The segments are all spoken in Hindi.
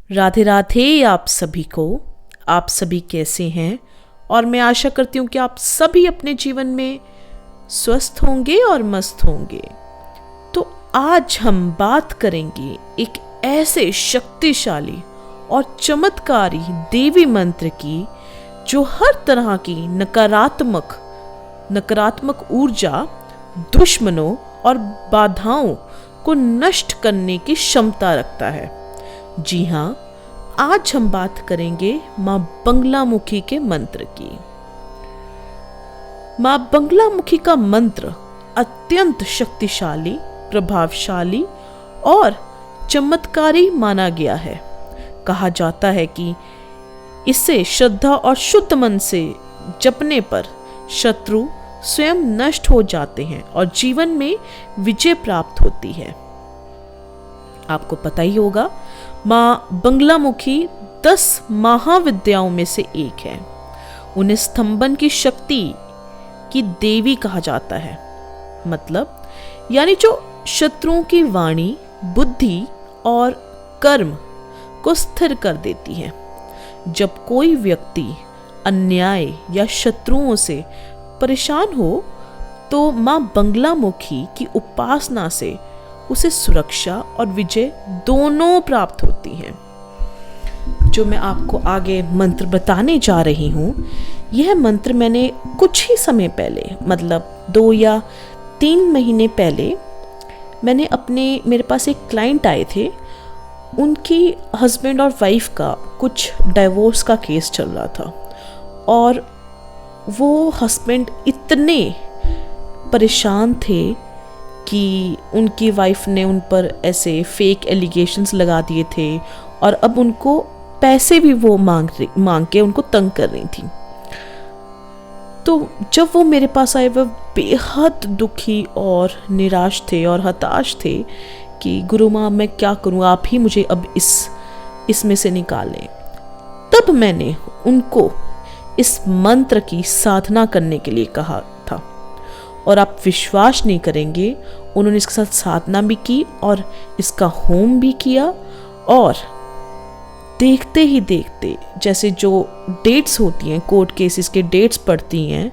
राधे राधे आप सभी को। आप सभी कैसे हैं? और मैं आशा करती हूँ कि आप सभी अपने जीवन में स्वस्थ होंगे और मस्त होंगे। तो आज हम बात करेंगे एक ऐसे शक्तिशाली और चमत्कारी देवी मंत्र की जो हर तरह की नकारात्मक ऊर्जा, दुश्मनों और बाधाओं को नष्ट करने की क्षमता रखता है। जी हाँ, आज हम बात करेंगे माँ बंगलामुखी के मंत्र की। माँ बंगलामुखी का मंत्र अत्यंत शक्तिशाली, प्रभावशाली और चमत्कारी माना गया है। कहा जाता है कि इसे श्रद्धा और शुद्ध मन से जपने पर शत्रु स्वयं नष्ट हो जाते हैं और जीवन में विजय प्राप्त होती है। आपको पता ही होगा, माँ बंगलामुखी 10 महाविद्याओं में से एक है। उन्हें स्तंभन की शक्ति की देवी कहा जाता है। मतलब यानी जो शत्रुओं की वाणी, बुद्धि और कर्म को स्थिर कर देती है। जब कोई व्यक्ति अन्याय या शत्रुओं से परेशान हो तो माँ बंगलामुखी की उपासना से उसे सुरक्षा और विजय दोनों प्राप्त होती हैं। जो मैं आपको आगे मंत्र बताने जा रही हूँ, यह मंत्र मैंने कुछ ही समय पहले, मतलब 2 या 3 महीने पहले, मेरे पास एक क्लाइंट आए थे। उनकी हस्बैंड और वाइफ का कुछ डाइवोर्स का केस चल रहा था और वो हस्बैंड इतने परेशान थे कि उनकी वाइफ ने उन पर ऐसे फेक एलिगेशंस लगा दिए थे और अब उनको पैसे भी वो मांग के उनको तंग कर रही थी। तो जब वो मेरे पास आए, वह बेहद दुखी और निराश थे और हताश थे कि गुरु माँ, मैं क्या करूँ, आप ही मुझे अब इसमें से निकालें। तब मैंने उनको इस मंत्र की साधना करने के लिए कहा था और आप विश्वास नहीं करेंगे, उन्होंने इसके साथ साधना भी की और इसका होम भी किया। और देखते ही देखते, जैसे जो डेट्स होती हैं, कोर्ट केसेस के डेट्स पड़ती हैं,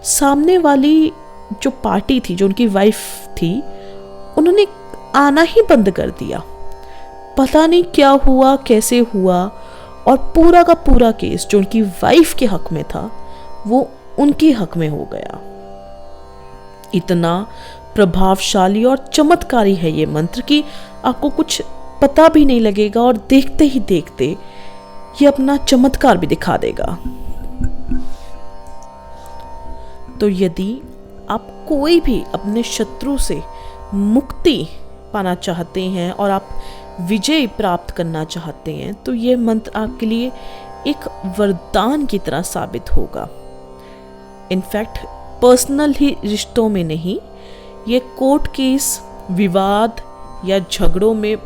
सामने वाली जो पार्टी थी, जो उनकी वाइफ थी, उन्होंने आना ही बंद कर दिया। पता नहीं क्या हुआ, कैसे हुआ, और पूरा का पूरा केस जो उनकी वाइफ के हक में था वो उनके हक में हो गया। इतना प्रभावशाली और चमत्कारी है ये मंत्र कि आपको कुछ पता भी नहीं लगेगा और देखते ही देखते ये अपना चमत्कार भी दिखा देगा। तो यदि आप कोई भी अपने शत्रु से मुक्ति पाना चाहते हैं और आप विजय प्राप्त करना चाहते हैं, तो ये मंत्र आपके लिए एक वरदान की तरह साबित होगा। इनफैक्ट पर्सनल ही रिश्तों में नहीं, ये कोर्ट केस, विवाद या झगड़ों में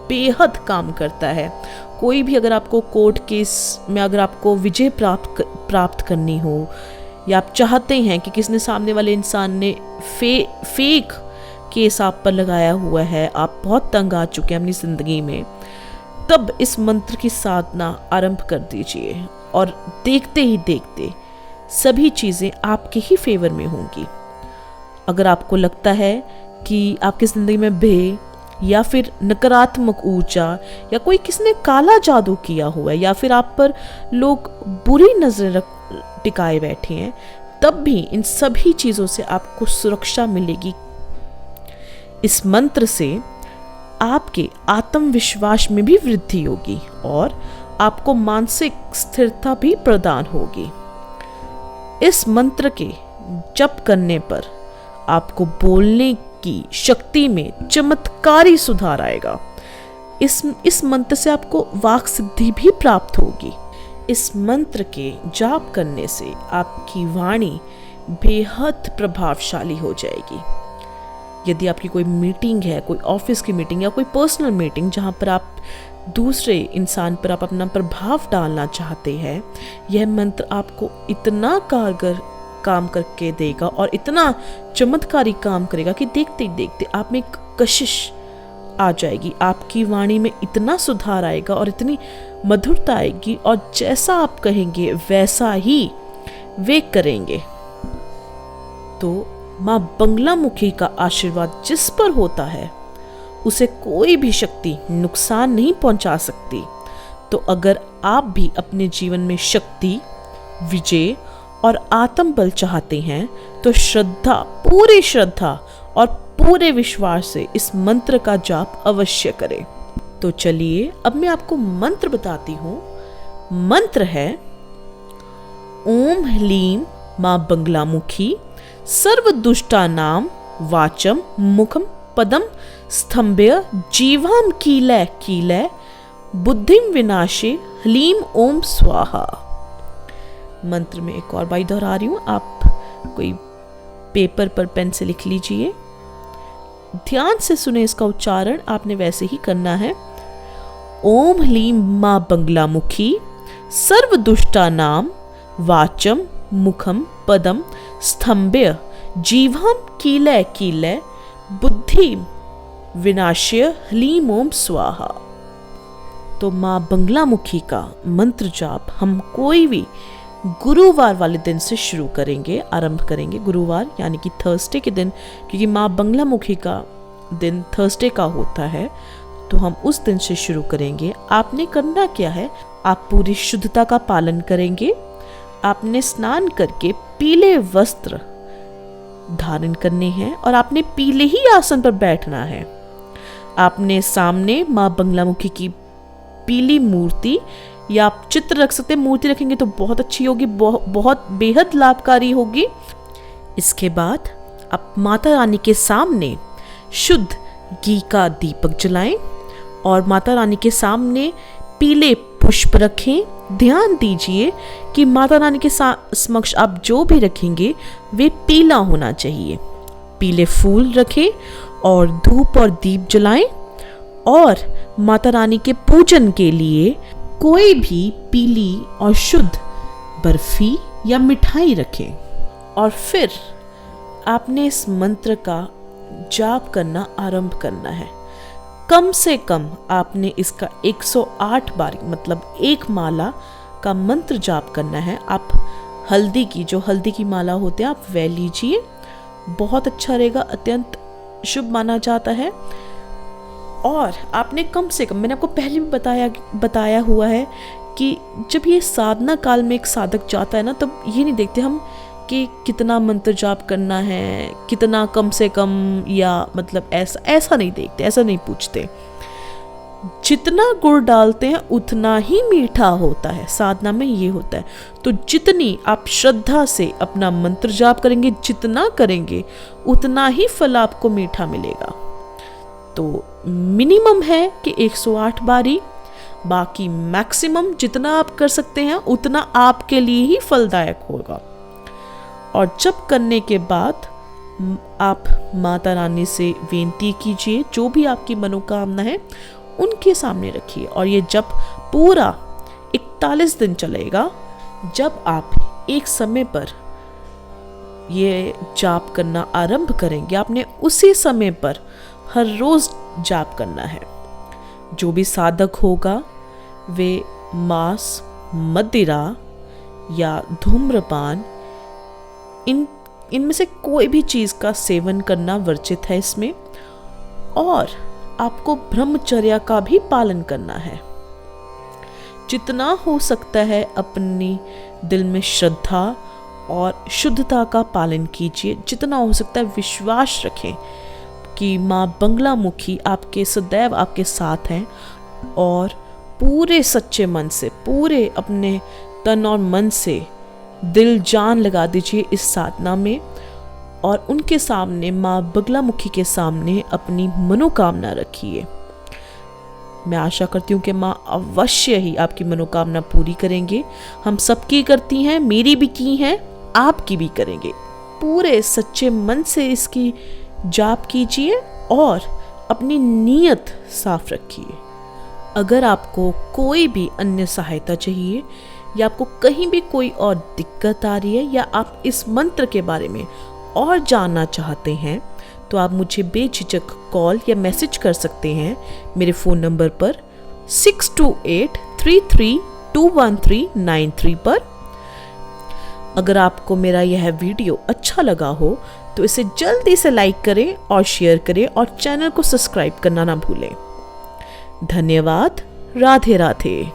बेहद काम करता है। कोई भी अगर आपको कोर्ट केस में अगर आपको विजय प्राप्त करनी हो, या आप चाहते हैं कि किसने सामने वाले इंसान ने फेक केस आप पर लगाया हुआ है, आप बहुत तंग आ चुके हैं अपनी ज़िंदगी में, तब इस मंत्र की साधना आरंभ कर दीजिए और देखते ही देखते सभी चीज़ें आपके ही फेवर में होंगी। अगर आपको लगता है कि आपकी ज़िंदगी में भय या फिर नकारात्मक ऊर्जा या कोई किसने काला जादू किया हुआ है या फिर आप पर लोग बुरी नजर टिकाए बैठे हैं, तब भी इन सभी चीज़ों से आपको सुरक्षा मिलेगी। इस मंत्र से आपके आत्मविश्वास में भी वृद्धि होगी और आपको मानसिक स्थिरता भी प्रदान होगी। इस मंत्र के जप करने पर आपको बोलने की शक्ति में चमत्कारी सुधार आएगा। इस मंत्र से आपको वाक सिद्धि भी प्राप्त होगी। इस मंत्र के जाप करने से आपकी वाणी बेहद प्रभावशाली हो जाएगी। यदि आपकी कोई मीटिंग है, कोई ऑफिस की मीटिंग या कोई पर्सनल मीटिंग जहाँ पर आप दूसरे इंसान पर आप अपना प्रभाव डालना चाहते हैं, यह मंत्र आपको इतना कारगर काम करके देगा और इतना चमत्कारी काम करेगा कि देखते ही देखते आप में एक कशिश आ जाएगी, आपकी वाणी में इतना सुधार आएगा और इतनी मधुरता आएगी, और जैसा आप कहेंगे वैसा ही वे करेंगे। तो माँ बंगलामुखी का आशीर्वाद जिस पर होता है उसे कोई भी शक्ति नुकसान नहीं पहुंचा सकती। तो अगर आप भी अपने जीवन में शक्ति, विजय और आत्मबल चाहते हैं तो पूरी श्रद्धा और पूरे विश्वास से इस मंत्र का जाप अवश्य करें। तो चलिए अब मैं आपको मंत्र बताती हूँ। मंत्र है ओम ह्लीम माँ बंगलामुखी सर्वदुष्टानां वाचम मुखम पदम स्तंभ्य जीवाम कीलय कीलय बुद्धिम विनाशे ह्लीम ओम स्वाहा। मंत्र में एक और बार दोहरा रही हूँ, आप कोई पेपर पर पेन से लिख लीजिए, ध्यान से सुने इसका उच्चारण, आपने वैसे ही करना है। ओम ह्लीम माँ बंगलामुखी सर्वदुष्टानां वाचम मुखम पदम स्तंभ्य जीवाम कीलय कीलय बुद्धि विनाश्य ह्लीम ओम स्वाहा। तो माँ बंगलामुखी का मंत्र जाप हम कोई भी गुरुवार वाले दिन से शुरू करेंगे, आरंभ करेंगे। गुरुवार यानी कि थर्सडे के दिन, क्योंकि माँ बंगलामुखी का दिन थर्सडे का होता है, तो हम उस दिन से शुरू करेंगे। आपने करना क्या है, आप पूरी शुद्धता का पालन करेंगे। आपने स्नान करके पीले वस्त्र धारण करने हैं और आपने पीले ही आसन पर बैठना है। आपने सामने माँ बंगलामुखी की पीली मूर्ति या आप चित्र रख सकते हैं, मूर्ति रखेंगे तो बहुत अच्छी होगी, बहुत बेहद लाभकारी होगी। इसके बाद आप माता रानी के सामने शुद्ध घी का दीपक जलाएं और माता रानी के सामने पीले पुष्प रखें। ध्यान दीजिए कि माता रानी के समक्ष आप जो भी रखेंगे वे पीला होना चाहिए। पीले फूल रखें और धूप और दीप जलाएं और माता रानी के पूजन के लिए कोई भी पीली और शुद्ध बर्फी या मिठाई रखें। और फिर आपने इस मंत्र का जाप करना आरंभ करना है। कम से कम आपने इसका 108 बार मतलब एक माला का मंत्र जाप करना है। आप हल्दी की माला होते हैं आप वह लीजिए, बहुत अच्छा रहेगा, अत्यंत शुभ माना जाता है। और आपने कम से कम, मैंने आपको पहले भी बताया हुआ है कि जब ये साधना काल में एक साधक जाता है ना, तब ये नहीं देखते हम कि कितना मंत्र जाप करना है, कितना कम से कम, या मतलब ऐसा नहीं देखते, ऐसा नहीं पूछते। जितना गुड़ डालते हैं उतना ही मीठा होता है, साधना में ये होता है। तो जितनी आप श्रद्धा से अपना मंत्र जाप करेंगे, जितना करेंगे उतना ही फल आपको मीठा मिलेगा। तो मिनिमम है कि 108 बारी, बाकी मैक्सिमम जितना आप कर सकते हैं उतना आपके लिए ही फलदायक होगा। और जब करने के बाद आप माता रानी से विनती कीजिए, जो भी आपकी मनोकामना है उनके सामने रखिए। और ये जब पूरा 41 दिन चलेगा, जब आप एक समय पर ये जाप करना आरंभ करेंगे, आपने उसी समय पर हर रोज जाप करना है। जो भी साधक होगा वे मांस, मदिरा या धूम्रपान, इनमें से कोई भी चीज का सेवन करना वर्जित है इसमें। और आपको ब्रह्मचर्या का भी पालन करना है। जितना हो सकता है अपनी दिल में श्रद्धा और शुद्धता का पालन कीजिए। जितना हो सकता है विश्वास रखें कि माँ बंगलामुखी आपके सदैव आपके साथ हैं, और पूरे सच्चे मन से, पूरे अपने तन और मन से दिल जान लगा दीजिए इस साधना में, और उनके सामने, माँ बंगलामुखी के सामने अपनी मनोकामना रखिए। मैं आशा करती हूँ कि माँ अवश्य ही आपकी मनोकामना पूरी करेंगे। हम सबकी करती हैं, मेरी भी की हैं, आपकी भी करेंगे। पूरे सच्चे मन से इसकी जाप कीजिए और अपनी नीयत साफ रखिए। अगर आपको कोई भी अन्य सहायता चाहिए या आपको कहीं भी कोई और दिक्कत आ रही है या आप इस मंत्र के बारे में और जानना चाहते हैं, तो आप मुझे बेझिझक कॉल या मैसेज कर सकते हैं मेरे फ़ोन नंबर पर 6283321393 पर। अगर आपको मेरा यह वीडियो अच्छा लगा हो तो इसे जल्दी से लाइक करें और शेयर करें और चैनल को सब्सक्राइब करना ना भूलें। धन्यवाद। राधे राधे।